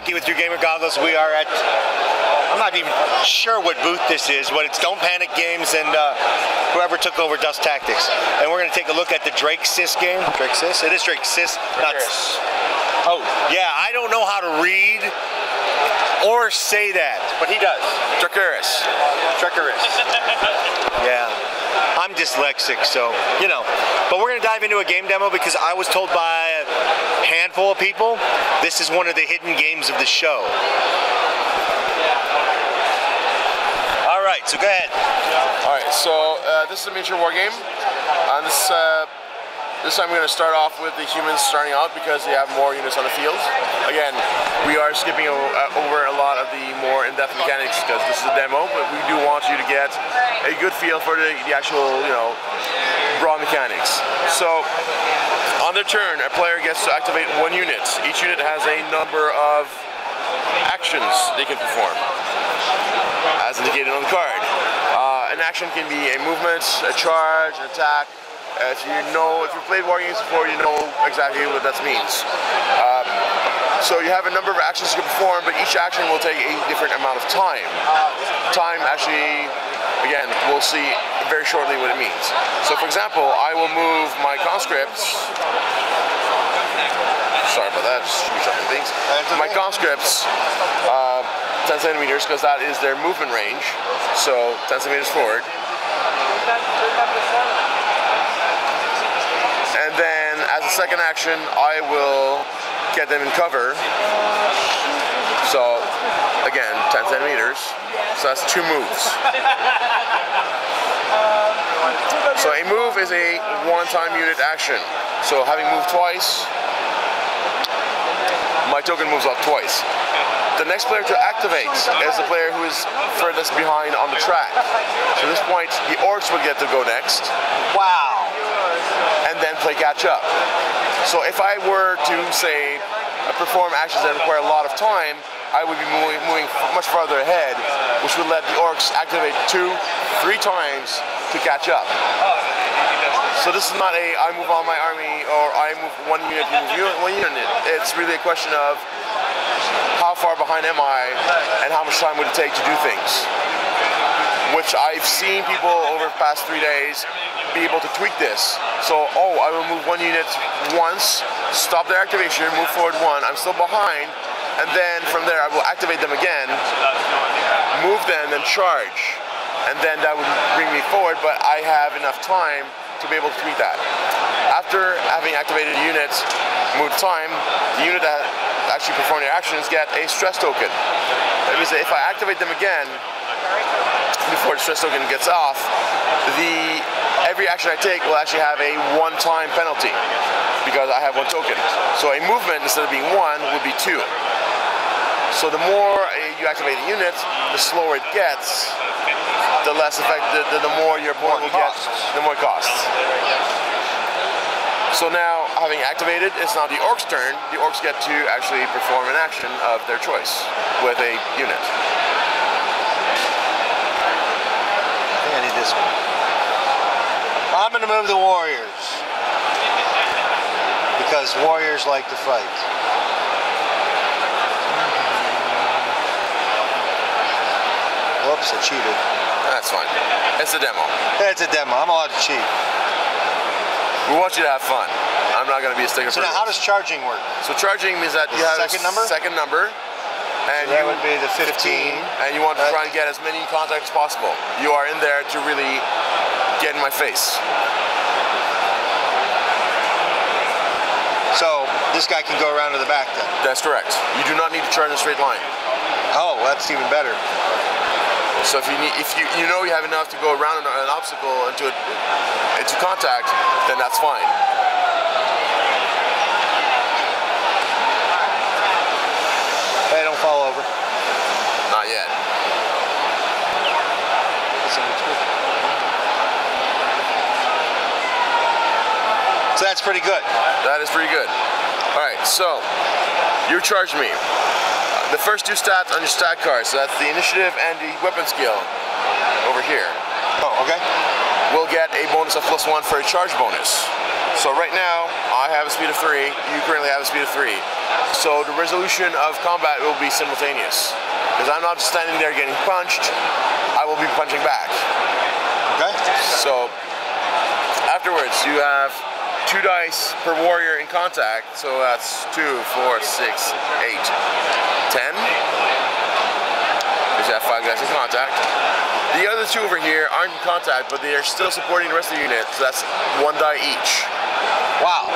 Rocky with your Gamer Goggles. We are at, I'm not even sure what booth this is, but it's Don't Panic Games and whoever took over Dust Tactics. And we're going to take a look at the Drakerys game. Drakerys? It is Drakerys. Oh, yeah, I don't know how to read or say that, but he does. Drakerys. Drakerys. Yeah. I'm dyslexic, so, you know. But we're going to dive into a game demo because I was told by a handful of people this is one of the hidden games of the show. All right, so go ahead. All right, so this is a miniature war game. This time we're going to start off with the humans starting out because they have more units on the field. Again, we are skipping over a lot of the more in-depth mechanics because this is a demo, but we do want you to get a good feel for the actual, you know, broad mechanics. So, on their turn, a player gets to activate one unit. Each unit has a number of actions they can perform, as indicated on the card. An action can be a movement, a charge, an attack. If you've played war games before, you know exactly what that means. So you have a number of actions you can perform, but each action will take a different amount of time. Time actually, again, we'll see very shortly what it means. So for example, I will move my conscripts. Sorry about that, just reshuffling things. My conscripts 10 centimeters because that is their movement range. So 10 centimeters forward. And then, as a second action, I will get them in cover. So, again, 10 centimeters. So that's 2 moves. So a move is a one-time unit action. So having moved twice, my token moves up twice. The next player to activate is the player who is furthest behind on the track. So at this point, the orcs will get to go next. Wow. And then play catch up. So if I were to, say, perform actions that require a lot of time, I would be moving much farther ahead, which would let the orcs activate 2-3 times to catch up. So this is not a I move all my army or I move one unit, you move one unit. It's really a question of how far behind am I and how much time would it take to do things. Which I've seen people over the past 3 days be able to tweak this. So, I will move one unit once, stop their activation, move forward 1, I'm still behind, and then from there I will activate them again, move them, then charge. And then that would bring me forward, but I have enough time to be able to tweak that. After having activated a unit, moved time, the unit that actually performed their actions get a stress token. That means that if I activate them again, before the stress token gets off, every action I take will actually have a one-time penalty because I have 1 token. So a movement, instead of being 1, would be 2. So the more you activate a unit, the slower it gets, the less effective, the more your opponent will get, the more it costs. So now, having activated, it's now the orcs' turn. The orcs get to actually perform an action of their choice with a unit. I need this one. I'm going to move the warriors because warriors like to fight. Whoops, I cheated. That's fine. It's a demo. It's a demo. I'm allowed to cheat. We want you to have fun. I'm not going to be a sticker. So now, how does charging work? So charging means that you have second number. Second number. And so that would be the 15. And you want to try and get as many contacts as possible. You are in there to really get in my face. So this guy can go around to the back then? That's correct. You do not need to charge in a straight line. Oh, that's even better. So if you know you have enough to go around an obstacle into contact, then that's fine. Hey, don't fall over. Not yet. So that's pretty good. That is pretty good. Alright, so you charged me. The first 2 stats on your stat card, so that's the initiative and the weapon skill over here. Oh, okay. Will will get a bonus of +1 for a charge bonus. So right now, I have a speed of 3, you currently have a speed of 3. So the resolution of combat will be simultaneous. Because I'm not just standing there getting punched, I will be punching back. Okay. So afterwards, you have 2 dice per warrior in contact. So that's 2, 4, 6, 8, 10. Because you have 5 guys in contact. The other 2 over here aren't in contact, but they are still supporting the rest of the unit. So that's 1 die each. Wow.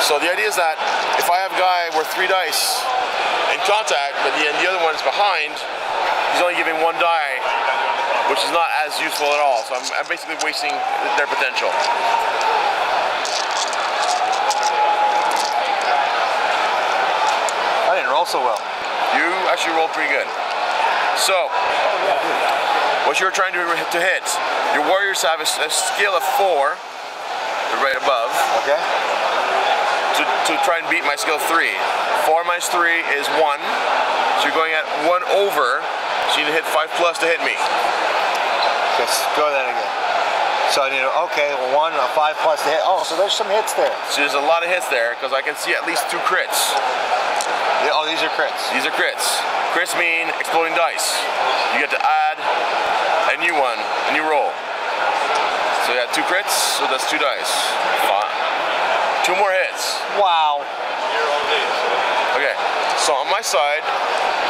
So the idea is that if I have a guy worth 3 dice in contact, but the other one is behind, he's only giving 1 die, which is not as useful at all. So I'm basically wasting their potential. I didn't roll so well. You actually rolled pretty good. So, what you're trying to hit, your warriors have a skill of 4, right above. Okay. To try and beat my skill of 3. 4 minus 3 is 1. So you're going at 1 over. So you need to hit 5 plus to hit me. Let's go that again. So I need to, okay, 1, a 5 plus to hit. Oh, so there's some hits there. So there's a lot of hits there because I can see at least 2 crits. Yeah, oh, these are crits. These are crits. Crits mean exploding dice. You get to add a new one, a new roll. So you got 2 crits, so that's 2 dice. 2 more hits. Wow. Okay, so on my side,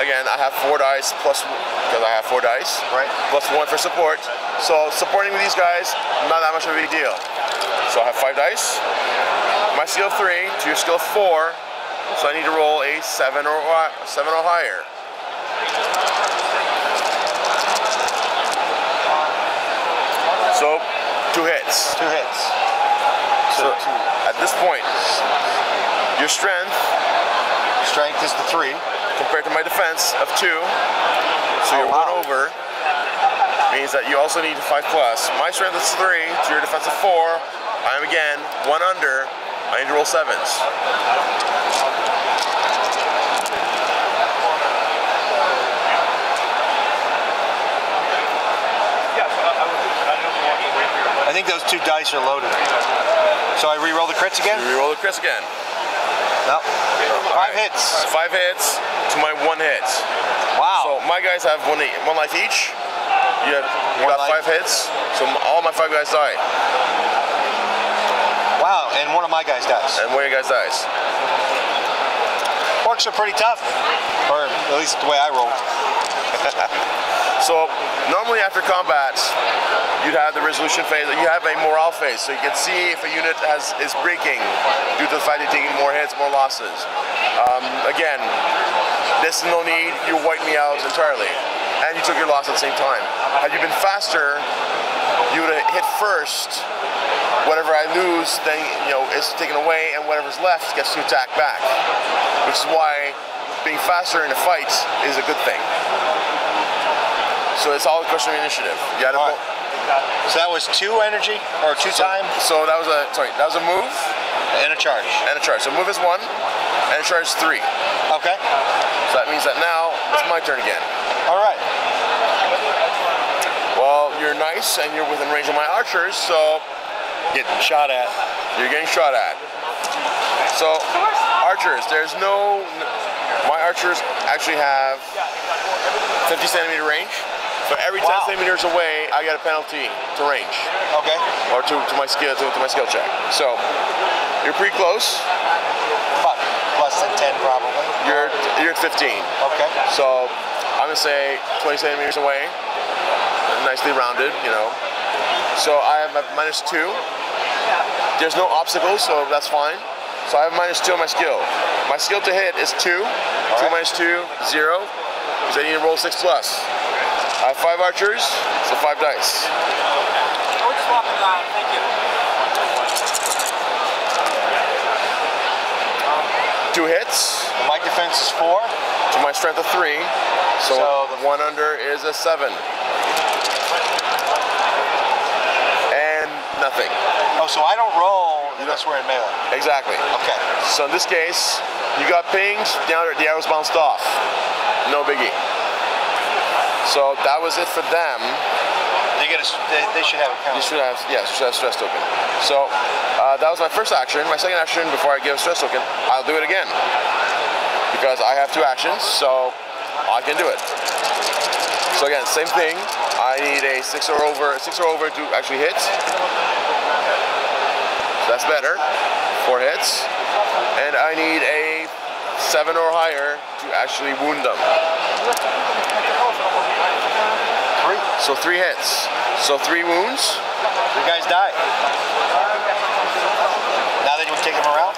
again, I have 4 dice plus, because I have 4 dice. Right. Plus 1 for support. So supporting with these guys, not that much of a big deal. So I have 5 dice. My skill of 3 to your skill of 4. So I need to roll a 7 or higher. So 2 hits. 2 hits. So at this point, your strength is the 3 compared to my defense of 2. So you're 1 over. Means that you also need 5 plus. My strength is 3 to your defense of 4. I am again 1 under. I need to roll 7s. I think those 2 dice are loaded. So I re-roll the crits again? You re-roll the crits again. No. 5 hits. 5 hits to my 1 hit. Wow. So my guys have 1 life each. You got 5 hits. So all my 5 guys die. Wow, and one of my guys dies. And one of your guys dies. Orcs are pretty tough. Or at least the way I rolled. So normally after combat, you'd have the resolution phase. You have a morale phase, so you can see if a unit is breaking due to the fact they're taking more hits, more losses. Again, this is no need. You wiped me out entirely, and you took your loss at the same time. Had you been faster, you would have hit first. Whatever I lose, then is taken away, and whatever's left gets to attack back. Which is why being faster in a fight is a good thing. So it's all a question of initiative. You had So that was 2 energy or 2 time? So that was a move and a charge. And a charge. So move is 1 and a charge is 3. Okay. So that means that now it's my turn again. All right. Well, you're nice and you're within range of my archers, so getting shot at. You're getting shot at. So archers, my archers actually have 50 centimeter range. So every 10 centimeters away, I get a penalty to range. Okay. Or to my skill check. So you're pretty close. About less than 10 probably. You're at 15. Okay. So I'm gonna say 20 centimeters away. Nicely rounded, So I have a -2. There's no obstacles, so that's fine. So I have -2 on my skill. My skill to hit is 2. 2 minus 2, 0. So I need to roll 6 plus. I have 5 archers, so 5 dice. We're just walking around, thank you. 2 hits. My defense is 4. To my strength of 3. So the 1 under is a 7. And nothing. Oh, so I don't roll unless we're in melee. Exactly. Okay. So in this case, you got pinged, the arrows bounced off. No biggie. So that was it for them. They they should have it counted. You should have, yeah, you should have stress token. So that was my first action. My second action, before I give a stress token, I'll do it again. Because I have 2 actions, so I can do it. So again, same thing. I need a 6 or over to actually hit. So that's better. 4 hits. And I need a 7 or higher to actually wound them. 3. So 3 hits. So 3 wounds. 3 guys die. Now that you take a morale?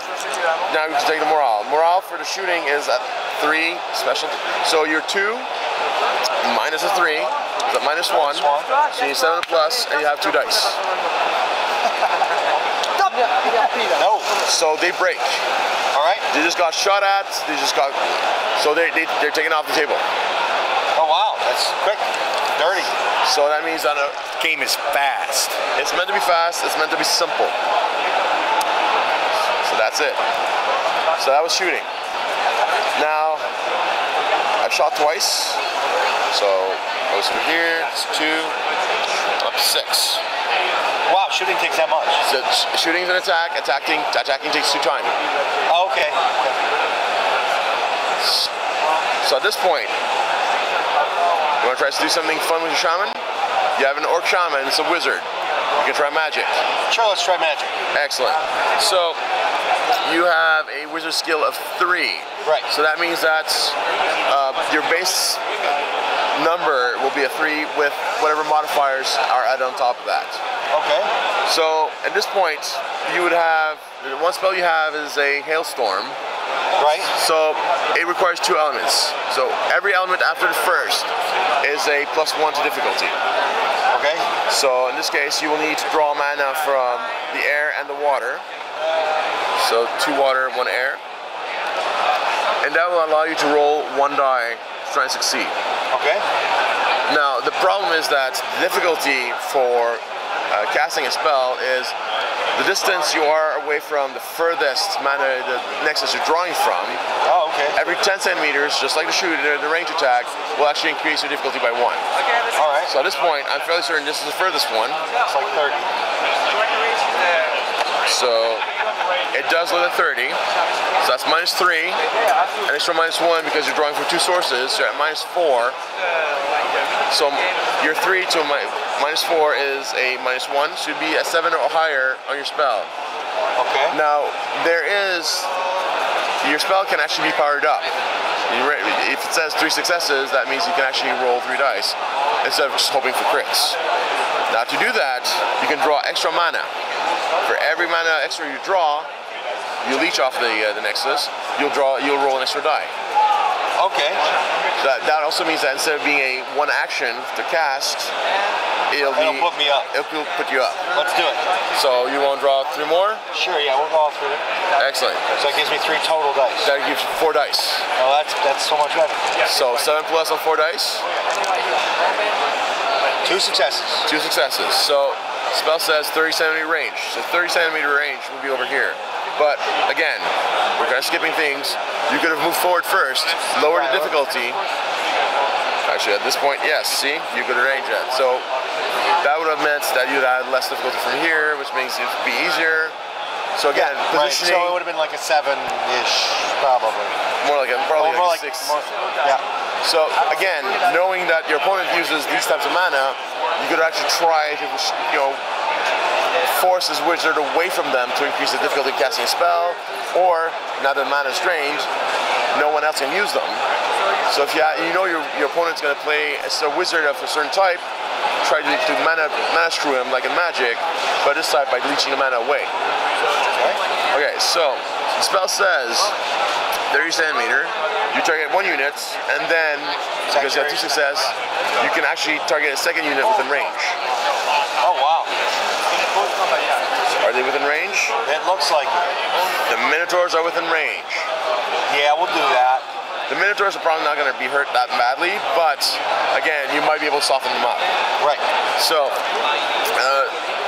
Now you can take the morale. Morale for the shooting is at 3 special. So you're 2 minus a 3 is at -1. So you need 7 plus, and you have 2 dice. No. So they break. All right. They just got shot at. They just got. So they're taken off the table. Oh wow, that's quick, dirty. So that means that a Game is fast. it's meant to be fast. It's meant to be simple. So that's it. So that was shooting. Now I've shot twice. So goes from here. It's 2 up to 6. Wow, shooting takes that much. So shooting is an attack. Attacking takes 2 time. Oh, okay. So at this point, you want to try to do something fun with your shaman? You have an orc shaman. It's a wizard. You can try magic. Sure, let's try magic. Excellent. So you have a wizard skill of 3. Right. So that means that your base number will be a 3 with whatever modifiers are added on top of that. Okay. So at this point, you would have, the one spell you have is a hailstorm. Right. So it requires 2 elements. So every element after the first is a +1 to difficulty. Okay. So in this case, you will need to draw mana from the air and the water. So 2 water, 1 air. And that will allow you to roll 1 die to try and succeed. Okay. Now, the problem is that the difficulty for casting a spell is the distance you are away from the furthest mana, the nexus you're drawing from. Oh, okay. Every 10 centimeters, just like the shooter, the range attack, will actually increase your difficulty by 1. All right. So at this point, I'm fairly certain this is the furthest one. It's like 30. So it does look at 30. So that's -3. An extra -1 because you're drawing from 2 sources. So you're at -4. So your 3 to -4 is a -1. Should be a 7 or higher on your spell. Okay. Now your spell can actually be powered up. If it says 3 successes, that means you can actually roll 3 dice instead of just hoping for crits. Now to do that, you can draw extra mana. For every mana extra you draw, you leech off the nexus. You'll roll an extra die. Okay. That also means that instead of being a 1 action to cast, it'll put me up. It'll put you up. Let's do it. So you want to draw 3 more? Sure. Yeah, we'll go all through it. Excellent. So that gives me 3 total dice. That gives you 4 dice. Oh, that's so much better. So 7 plus on 4 dice. 2 successes. 2 successes. So spell says 30 centimeter range. So 30 centimeter range will be over here. But again, we're kind of skipping things. You could have moved forward first, lowered the difficulty. Actually, at this point, yes, see, you could arrange that. So that would have meant that you'd add less difficulty from here, which makes it be easier. So again, positioning. Right. So it would have been like a 7-ish, probably. More like a 6. Yeah. So again, knowing that your opponent uses these types of mana, you could actually try to, force his wizard away from them to increase the difficulty of casting a spell, or now that mana is drained, no one else can use them. So if you know your opponent's going to play as a wizard of a certain type, try to mana screw him like in Magic, but this type by leeching the mana away. Okay, so the spell says 30 centimeter, you target 1 unit, and then, because you have 2 success, you can actually target a 2nd unit within range. Oh, wow. Are they within range? It looks like it. The Minotaurs are within range. Yeah, we'll do that. The Minotaurs are probably not going to be hurt that badly, but again, you might be able to soften them up. Right. So,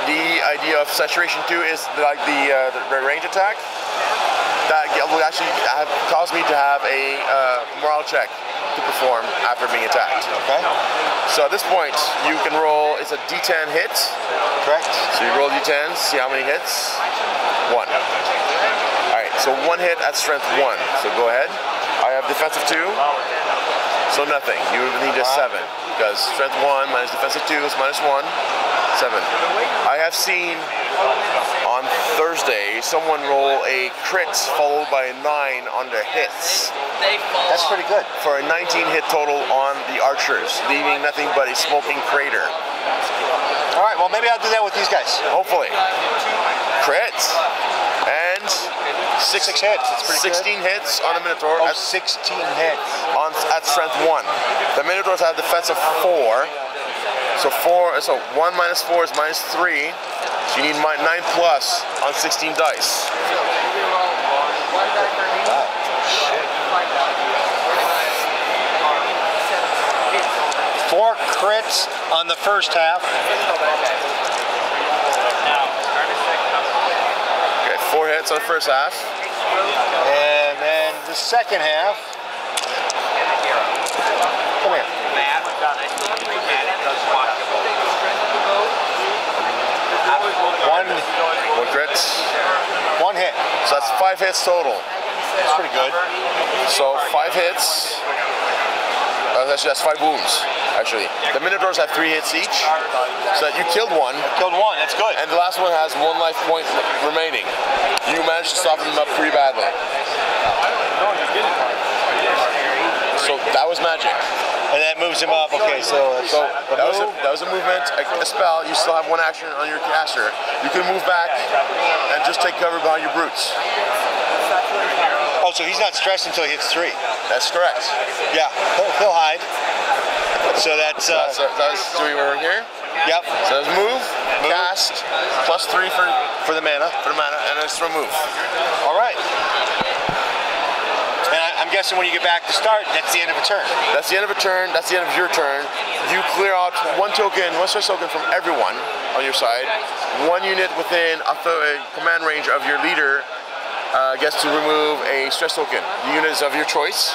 the idea of saturation 2 is like the range attack. That will actually cause me to have a morale check to perform after being attacked. Okay. So at this point, you can roll, it's a D10 hit. Correct. So you roll D10s, see how many hits? 1. Alright, so 1 hit at strength 1. So go ahead. I have defensive 2. So nothing. You would need a 7. Because strength 1 minus defensive 2 is minus 1. 7. I have seen on Thursday someone roll a crit followed by a 9 on their hits. That's pretty good. For a 19 hit total on the archers, leaving nothing but a smoking crater. All right, well, maybe I'll do that with these guys. Hopefully. Crit. And 6 hits. That's pretty 16 good. hits on a Minotaur. Oh, 16 hits. At strength 1. The Minotaurs have defensive 4. So 1 minus 4 is minus 3. So you need 9 plus on 16 dice. Wow. Shit. 4 crits on the first half. Okay, 4 hits on the first half. And then the second half. Come here. One crits. 1 hit. So that's 5 hits total. That's pretty good. So 5 hits. Actually, that's 5 wounds. Actually, the Minotaurs have 3 hits each. So that you killed 1. Killed 1. That's good. And the last one has 1 life point remaining. You managed to soften them up pretty badly. So that was magic. And that moves him up. Okay, so that was a movement, a spell. You still have 1 action on your caster. You can move back and just take cover behind your brutes. oh, so he's not stressed until he hits 3. That's correct. Yeah, he'll hide. So that's so we were here. Yep. So there's move, cast, plus 3 for the mana. and it's remove. All right. And I'm guessing when you get back to start, that's the end of a turn. That's the end of a turn. That's the end of your turn. You clear out 1 stress token from everyone on your side. 1 unit within a command range of your leader gets to remove a stress token. The unit is of your choice.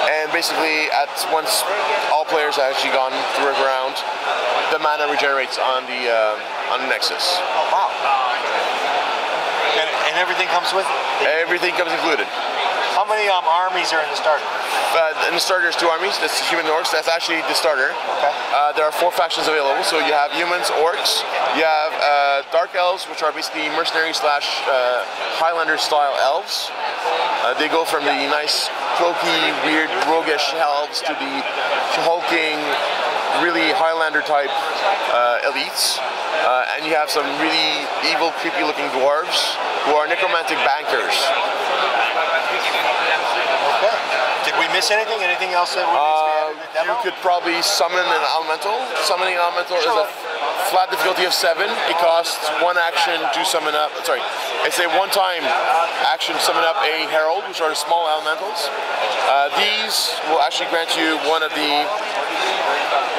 And basically, once all players have actually gone through a round, the mana regenerates on the Nexus. Oh, wow. And everything comes with it? Everything comes included. How many armies are in the starter? In the starter, there's 2 armies. That's the human orcs. That's actually the starter. Okay. There are 4 factions available. So you have humans, orcs. You have dark elves, which are basically mercenary / Highlander style elves. They go from the nice, cloaky, weird, roguish elves to the hulking, really Highlander type elites. And you have some really evil, creepy looking dwarves who are necromantic bankers. Okay. Did we miss anything? Anything else that would need to be added in the demo? You could probably summon an elemental. Summoning an elemental is a flat difficulty of 7. It costs 1 action to summon up. Sorry, it's a 1-time action to summon up a herald, which are small elementals. These will actually grant you 1 of the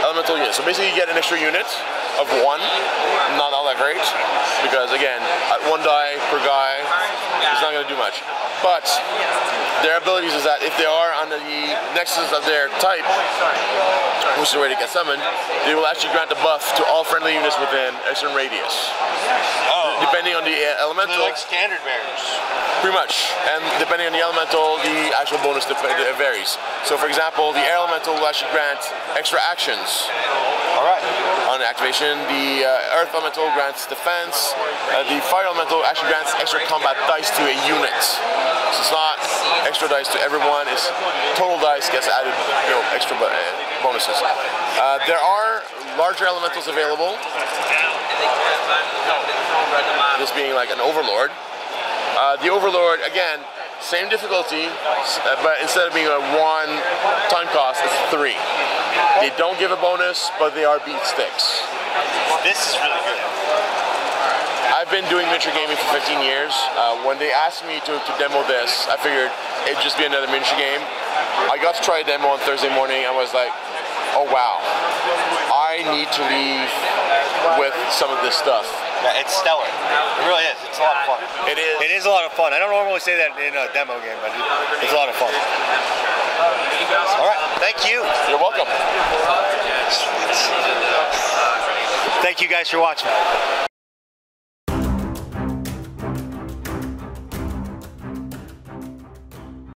elemental units. So basically, you get an extra unit of 1. Not all that great, because again, at 1 die per guy, it's not going to do much. But their abilities is that if they are on the nexus of their type, which is where they get summoned, they will actually grant a buff to all friendly units within a certain radius. Oh. Depending on the elemental. They're like standard bearers. Pretty much. And depending on the elemental, the actual bonus varies. So for example, the air elemental will actually grant extra actions. All right. On activation, the earth elemental grants defense. The fire elemental actually grants extra combat dice to a unit. So it's not extra dice to everyone. It's total dice gets added, extra bonuses. There are larger elementals available. This being like an overlord. The overlord, again, same difficulty, but instead of being a 1 time cost, it's 3. They don't give a bonus, but they are beat sticks. This is really good. I've been doing miniature gaming for 15 years. When they asked me to demo this, I figured it'd just be another miniature game. I got to try a demo on Thursday morning. I was like, oh wow, I need to leave with some of this stuff. Yeah, it's stellar. It really is. It's a lot of fun. It is. It is a lot of fun. I don't normally say that in a demo game, but it's a lot of fun. All right, thank you. You're welcome. Thank you guys for watching.